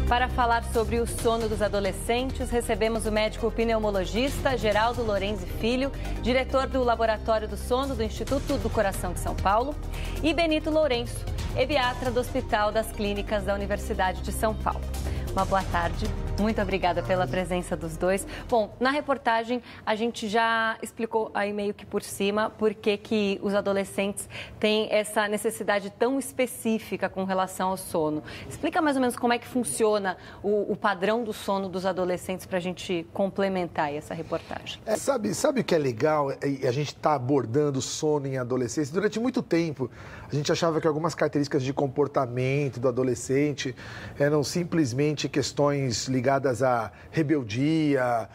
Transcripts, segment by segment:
Para falar sobre o sono dos adolescentes, recebemos o médico pneumologista Geraldo Lorenzi Filho, diretor do Laboratório do Sono do Instituto do Coração de São Paulo, e Benito Lourenço, pediatra do Hospital das Clínicas da Universidade de São Paulo. Uma boa tarde. Muito obrigada pela presença dos dois. Bom, na reportagem a gente já explicou aí meio que por cima por que os adolescentes têm essa necessidade tão específica com relação ao sono. Explica mais ou menos como é que funciona o padrão do sono dos adolescentes para a gente complementar essa reportagem. Sabe o que é legal? A gente está abordando o sono em adolescência. Durante muito tempo, a gente achava que algumas características de comportamento do adolescente eram simplesmente questões ligadas à rebeldia,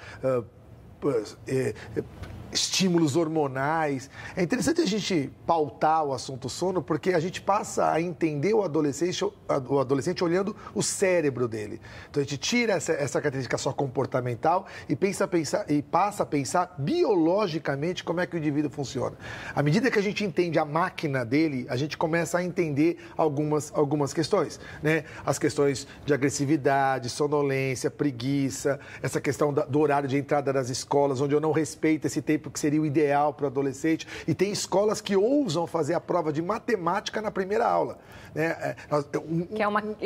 estímulos hormonais. É interessante a gente pautar o assunto sono porque a gente passa a entender o adolescente olhando o cérebro dele. Então a gente tira essa característica só comportamental e passa a pensar biologicamente como é que o indivíduo funciona. À medida que a gente entende a máquina dele, a gente começa a entender algumas questões, né? As questões de agressividade, sonolência, preguiça, essa questão do horário de entrada das escolas, onde eu não respeito esse tempo que seria o ideal para o adolescente. E tem escolas que ousam fazer a prova de matemática na primeira aula. Né?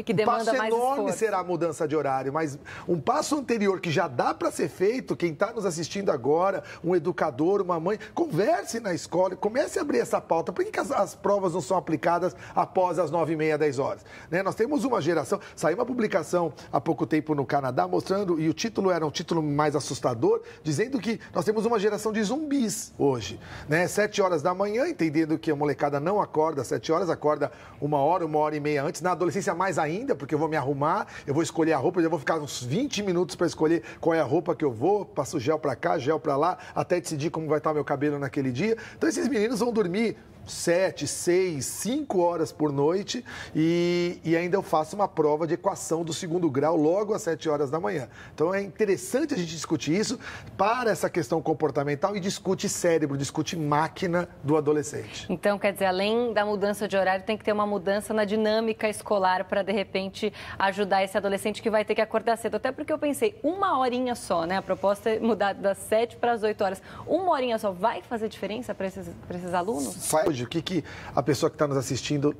Que demanda mais esforço. Enorme será a mudança de horário, mas um passo anterior que já dá para ser feito, quem está nos assistindo agora, um educador, uma mãe, converse na escola, comece a abrir essa pauta. Por que as provas não são aplicadas após as 9h30, 10 horas? Né? Nós temos uma geração, saiu uma publicação há pouco tempo no Canadá mostrando, e o título era um título mais assustador, dizendo que nós temos uma geração de zumbis hoje, né? 7 horas da manhã, entendendo que a molecada não acorda às 7 horas, acorda 1h e meia antes, na adolescência mais ainda, porque eu vou me arrumar, eu vou escolher a roupa, eu vou ficar uns 20 minutos para escolher qual é a roupa que eu vou, passo gel para cá, gel para lá, até decidir como vai estar meu cabelo naquele dia. Então esses meninos vão dormir 7, 6, 5 horas por noite e ainda eu faço uma prova de equação do segundo grau logo às 7 horas da manhã. Então é interessante a gente discutir isso para essa questão comportamental e discute cérebro, discute máquina do adolescente. Então, quer dizer, além da mudança de horário, tem que ter uma mudança na dinâmica escolar para, de repente, ajudar esse adolescente que vai ter que acordar cedo. Até porque eu pensei, 1 horinha só, né? A proposta é mudar das 7 para as 8 horas. 1 horinha só vai fazer diferença para esses alunos? O que a pessoa que está nos assistindo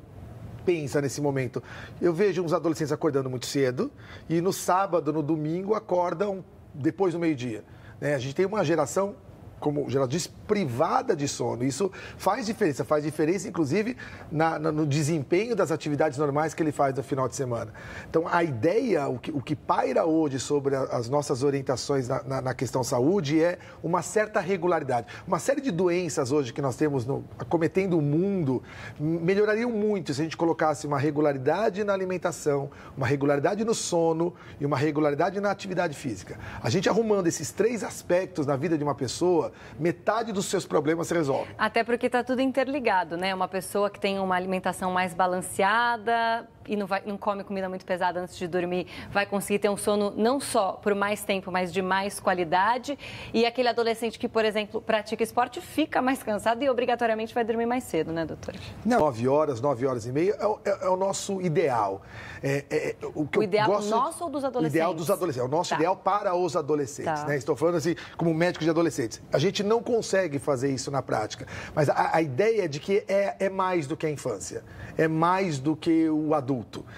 pensa nesse momento? Eu vejo uns adolescentes acordando muito cedo e no sábado, no domingo, acordam depois do meio-dia. Né? A gente tem uma geração, como o Geraldo disse, privada de sono. Isso faz diferença inclusive no desempenho das atividades normais que ele faz no final de semana. Então, a ideia, o que paira hoje sobre as nossas orientações na questão saúde é uma certa regularidade. Uma série de doenças hoje que nós temos acometendo o mundo melhorariam muito se a gente colocasse uma regularidade na alimentação, uma regularidade no sono e uma regularidade na atividade física. A gente arrumando esses 3 aspectos na vida de uma pessoa, metade dos seus problemas se resolve. Até porque está tudo interligado, né? Uma pessoa que tem uma alimentação mais balanceada e não come comida muito pesada antes de dormir, vai conseguir ter um sono não só por mais tempo, mas de mais qualidade. E aquele adolescente que, por exemplo, pratica esporte, fica mais cansado e obrigatoriamente vai dormir mais cedo, né, doutor? 9 horas, 9h30 é o nosso ideal. O ideal nosso ou dos adolescentes? O ideal dos adolescentes. É o nosso ideal para os adolescentes. Né? Estou falando assim, como médico de adolescentes. A gente não consegue fazer isso na prática. Mas a ideia é de que é mais do que a infância. É mais do que o adulto.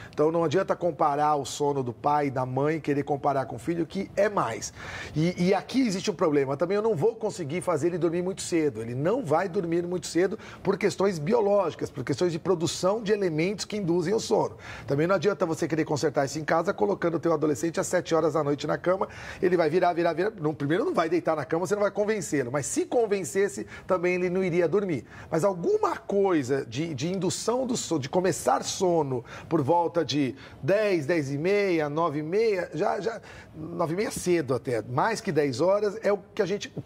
Então não adianta comparar o sono do pai e da mãe, querer comparar com o filho, que é mais. E aqui existe um problema. Também eu não vou conseguir fazer ele dormir muito cedo. Ele não vai dormir muito cedo por questões biológicas, por questões de produção de elementos que induzem o sono. Também não adianta você querer consertar isso em casa colocando o teu adolescente às 7 horas da noite na cama. Ele vai virar. Primeiro não vai deitar na cama, você não vai convencê-lo. Mas se convencesse, também ele não iria dormir. Mas alguma coisa de indução do sono, de começar sono por volta de 10, 10h30, 9h30, já 9h30 cedo até, mais que 10 horas, é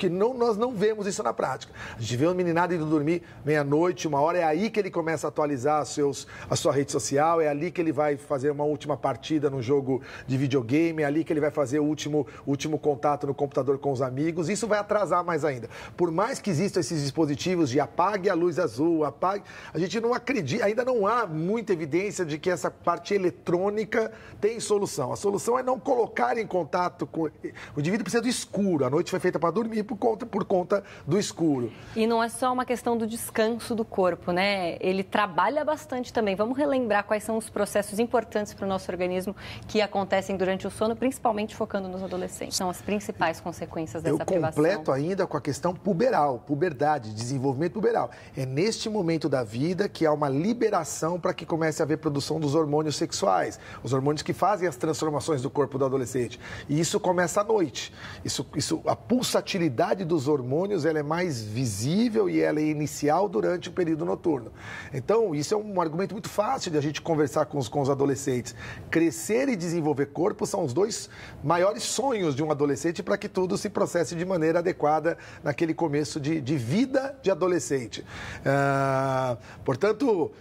nós não vemos isso na prática. A gente vê um meninado indo dormir meia-noite, 1h, é aí que ele começa a atualizar a sua rede social, é ali que ele vai fazer uma última partida no jogo de videogame, é ali que ele vai fazer o último contato no computador com os amigos. Isso vai atrasar mais ainda. Por mais que existam esses dispositivos de apague a luz azul, a gente não acredita, ainda não há muita evidência de que que essa parte eletrônica tem solução. A solução é não colocar em contato com... O indivíduo precisa do escuro. A noite foi feita para dormir por conta do escuro. E não é só uma questão do descanso do corpo, né? Ele trabalha bastante também. Vamos relembrar quais são os processos importantes para o nosso organismo que acontecem durante o sono, principalmente focando nos adolescentes. São as principais consequências dessa privação. Eu completo ainda com a questão puberal, puberdade, desenvolvimento puberal. É neste momento da vida que há uma liberação para que comece a haver produção dos hormônios sexuais, os hormônios que fazem as transformações do corpo do adolescente. E isso começa à noite. A pulsatilidade dos hormônios ela é mais visível e ela é inicial durante o período noturno. Então, isso é um argumento muito fácil de a gente conversar com os adolescentes. Crescer e desenvolver corpo são os dois maiores sonhos de um adolescente para que tudo se processe de maneira adequada naquele começo de vida de adolescente. Portanto,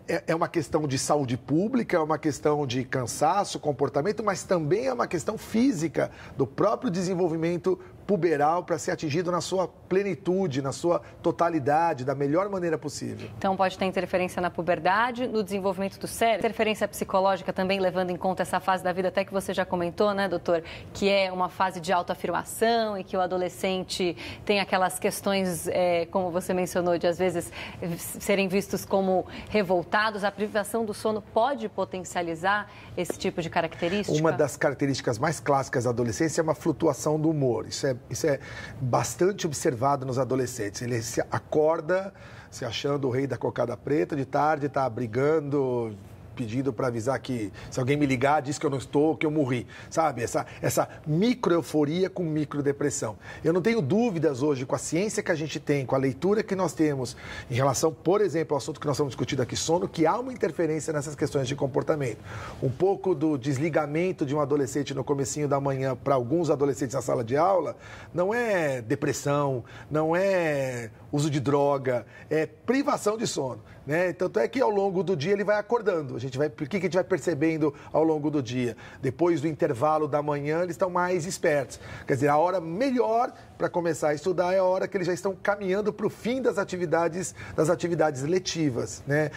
é uma questão de saúde pública, é uma questão de cansaço, comportamento, mas também é uma questão física do próprio desenvolvimento puberal para ser atingido na sua plenitude, na sua totalidade, da melhor maneira possível. Então pode ter interferência na puberdade, no desenvolvimento do cérebro, interferência psicológica também, levando em conta essa fase da vida, até que você já comentou, né, doutor, que é uma fase de autoafirmação e que o adolescente tem aquelas questões, como você mencionou, de às vezes serem vistos como revoltados. A privação do sono pode potencializar esse tipo de característica? Uma das características mais clássicas da adolescência é uma flutuação do humor. Isso é bastante observado nos adolescentes. Ele se acorda se achando o rei da cocada preta, de tarde está brigando, pedindo para avisar que se alguém me ligar, diz que eu não estou, que eu morri. Sabe? Essa micro-euforia com micro-depressão. Eu não tenho dúvidas hoje, com a ciência que a gente tem, com a leitura que nós temos, em relação, por exemplo, ao assunto que nós estamos discutindo aqui, sono, que há uma interferência nessas questões de comportamento. Um pouco do desligamento de um adolescente no comecinho da manhã para alguns adolescentes na sala de aula, não é depressão, não é uso de droga, é privação de sono. Né? Tanto é que ao longo do dia ele vai acordando. O que a gente vai percebendo ao longo do dia? Depois do intervalo da manhã, eles estão mais espertos. Quer dizer, a hora melhor para começar a estudar é a hora que eles já estão caminhando para o fim das atividades letivas. Né?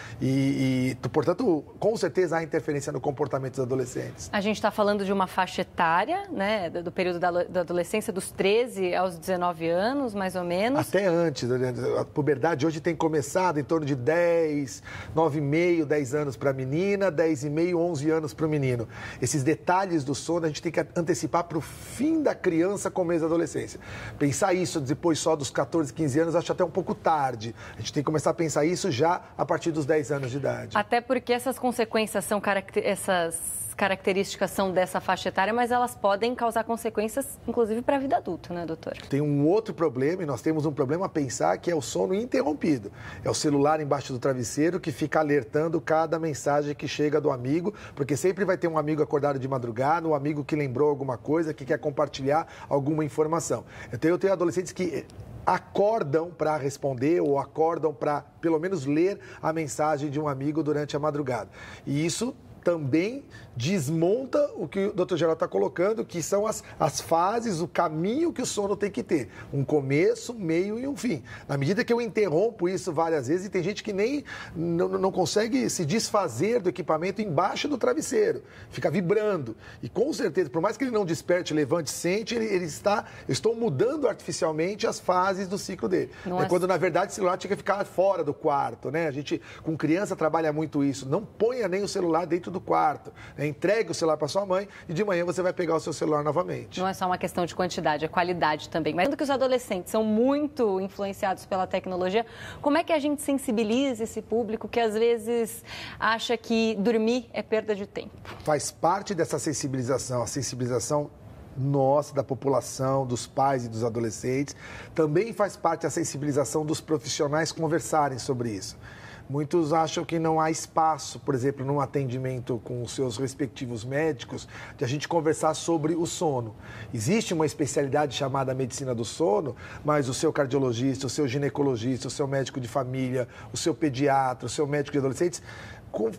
Portanto, com certeza há interferência no comportamento dos adolescentes. A gente está falando de uma faixa etária, né? Do período da adolescência, dos 13 aos 19 anos, mais ou menos. Até antes. A puberdade hoje tem começado em torno de 9,5, 10 anos para a menina, 10,5, 11 anos para o menino. Esses detalhes do sono a gente tem que antecipar para o fim da criança com o mês da adolescência. Pensar isso depois só dos 14, 15 anos, acho até um pouco tarde. A gente tem que começar a pensar isso já a partir dos 10 anos de idade. Até porque essas consequências essas características são dessa faixa etária, mas elas podem causar consequências, inclusive, para a vida adulta, né, doutor? Tem um outro problema, e nós temos um problema a pensar, que é o sono interrompido. É o celular embaixo do travesseiro que fica alertando cada mensagem que chega do amigo, porque sempre vai ter um amigo acordado de madrugada, um amigo que lembrou alguma coisa, que quer compartilhar alguma informação. Então, eu tenho adolescentes que acordam para responder ou acordam para, pelo menos, ler a mensagem de um amigo durante a madrugada. E isso também desmonta o que o Dr. Geraldo está colocando, que são as fases, o caminho que o sono tem que ter. Um começo, um meio e um fim. Na medida que eu interrompo isso várias vezes, e tem gente que nem não consegue se desfazer do equipamento embaixo do travesseiro. Fica vibrando. E com certeza, por mais que ele não desperte, levante, sente, eu estou mudando artificialmente as fases do ciclo dele. Quando, na verdade, o celular tinha que ficar fora do quarto, né? A gente, com criança, trabalha muito isso. Não ponha nem o celular dentro do quarto. Entregue o celular para sua mãe e de manhã você vai pegar o seu celular novamente. Não é só uma questão de quantidade, é qualidade também. Mas sendo que os adolescentes são muito influenciados pela tecnologia, como é que a gente sensibiliza esse público que às vezes acha que dormir é perda de tempo? Faz parte dessa sensibilização, a sensibilização nossa, da população, dos pais e dos adolescentes. Também faz parte a sensibilização dos profissionais conversarem sobre isso. Muitos acham que não há espaço, por exemplo, num atendimento com os seus respectivos médicos, de a gente conversar sobre o sono. Existe uma especialidade chamada medicina do sono, mas o seu cardiologista, o seu ginecologista, o seu médico de família, o seu pediatra, o seu médico de adolescentes,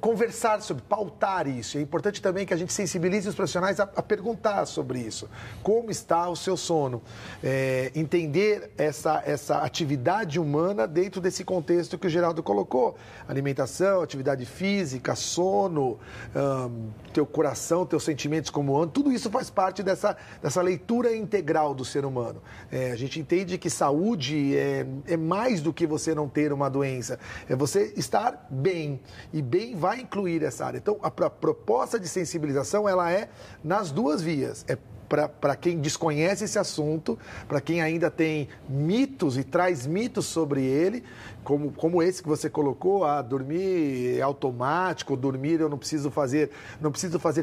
conversar sobre, pautar isso. É importante também que a gente sensibilize os profissionais a perguntar sobre isso. Como está o seu sono? Entender essa atividade humana dentro desse contexto que o Geraldo colocou. Alimentação, atividade física, sono, teu coração, teus sentimentos como ano, tudo isso faz parte dessa leitura integral do ser humano. A gente entende que saúde é mais do que você não ter uma doença. É você estar bem. E bem vai incluir essa área. Então, a proposta de sensibilização, ela é nas duas vias. É para quem desconhece esse assunto, para quem ainda tem mitos e traz mitos sobre ele, como esse que você colocou, dormir é automático, dormir eu não preciso fazer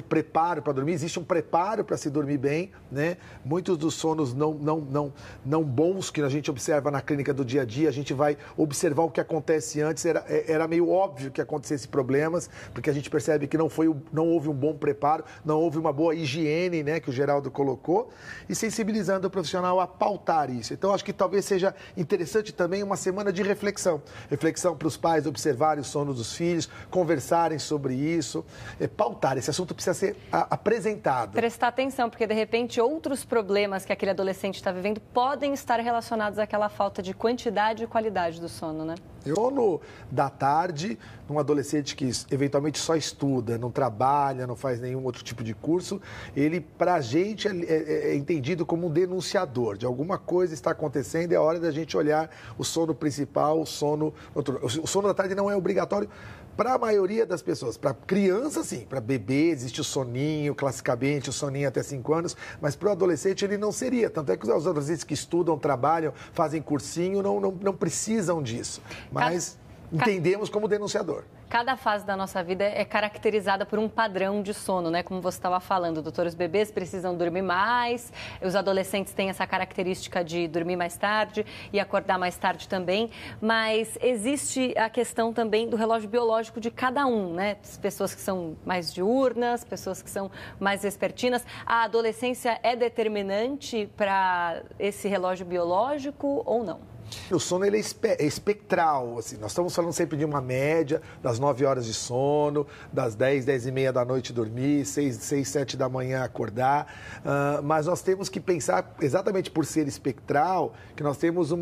preparo para dormir, existe um preparo para se dormir bem, né? Muitos dos sonos não bons que a gente observa na clínica do dia a dia, a gente vai observar o que acontece antes, era meio óbvio que acontecesse problemas, porque a gente percebe que não houve um bom preparo, não houve uma boa higiene, né, que o Geraldo colocou, e sensibilizando o profissional a pautar isso. Então, acho que talvez seja interessante também uma semana de reflexão. Reflexão para os pais observarem o sono dos filhos, conversarem sobre isso, pautar. Esse assunto precisa ser apresentado. Prestar atenção, porque de repente outros problemas que aquele adolescente está vivendo podem estar relacionados àquela falta de quantidade e qualidade do sono, né? Sono da tarde, um adolescente que eventualmente só estuda, não trabalha, não faz nenhum outro tipo de curso, ele, pra gente, é entendido como um denunciador. De alguma coisa está acontecendo, é hora da gente olhar o sono principal, o sono noturno. O sono da tarde não é obrigatório para a maioria das pessoas. Para criança, sim. Para bebê, existe o soninho, classicamente, o soninho até 5 anos, mas para o adolescente ele não seria. Tanto é que os adolescentes que estudam, trabalham, fazem cursinho, não precisam disso. Mas entendemos como denunciador. Cada fase da nossa vida é caracterizada por um padrão de sono, né? Como você estava falando, doutor, os bebês precisam dormir mais, os adolescentes têm essa característica de dormir mais tarde e acordar mais tarde também, mas existe a questão também do relógio biológico de cada um, né? Pessoas que são mais diurnas, pessoas que são mais vespertinas. A adolescência é determinante para esse relógio biológico ou não? O sono ele é espectral, assim, nós estamos falando sempre de uma média das 9 horas de sono, das 10, 10 e meia da noite dormir, 6, 7 da manhã acordar, mas nós temos que pensar, exatamente por ser espectral, que nós temos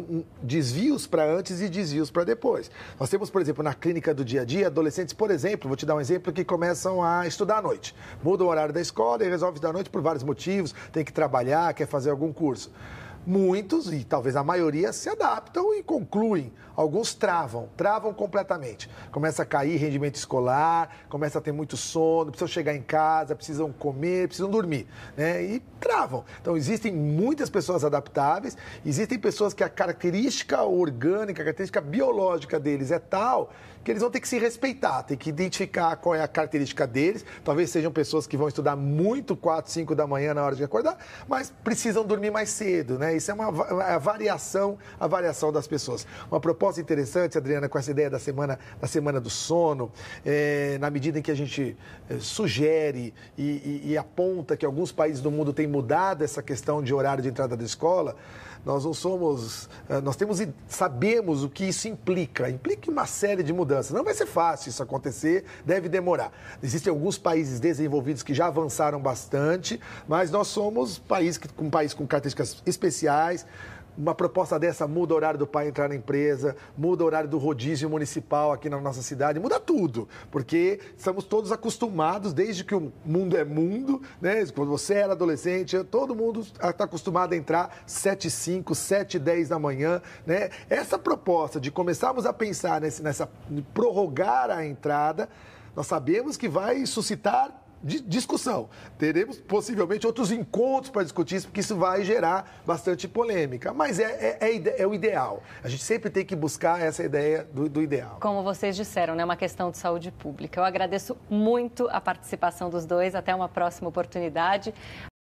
desvios para antes e desvios para depois. Nós temos, por exemplo, na clínica do dia a dia, adolescentes, por exemplo, vou te dar um exemplo, que começam a estudar à noite. Muda o horário da escola e resolve estudar à noite por vários motivos, tem que trabalhar, quer fazer algum curso. Muitos, e talvez a maioria, se adaptam e concluem. Alguns travam completamente. Começa a cair rendimento escolar, começa a ter muito sono, precisam chegar em casa, precisam comer, precisam dormir, né? E travam. Então, existem muitas pessoas adaptáveis, existem pessoas que a característica orgânica, a característica biológica deles é tal que eles vão ter que se respeitar, ter que identificar qual é a característica deles. Talvez sejam pessoas que vão estudar muito 4, 5 da manhã na hora de acordar, mas precisam dormir mais cedo, né? Isso é a variação das pessoas. Uma proposta interessante, Adriana, com essa ideia da semana do sono, na medida em que a gente sugere e aponta que alguns países do mundo têm mudado essa questão de horário de entrada da escola, nós sabemos o que isso implica uma série de mudanças. Não vai ser fácil isso acontecer, deve demorar. Existem alguns países desenvolvidos que já avançaram bastante, mas nós somos um país com características especiais. Uma proposta dessa muda o horário do pai entrar na empresa, muda o horário do rodízio municipal aqui na nossa cidade, muda tudo, porque estamos todos acostumados, desde que o mundo é mundo, né? Quando você era adolescente, todo mundo está acostumado a entrar 7h05, 7h10 da manhã, né? Essa proposta de começarmos a pensar nessa prorrogar a entrada, nós sabemos que vai suscitar discussão. Teremos possivelmente outros encontros para discutir isso, porque isso vai gerar bastante polêmica. Mas é o ideal. A gente sempre tem que buscar essa ideia do ideal. Como vocês disseram, né? Uma questão de saúde pública. Eu agradeço muito a participação dos dois. Até uma próxima oportunidade.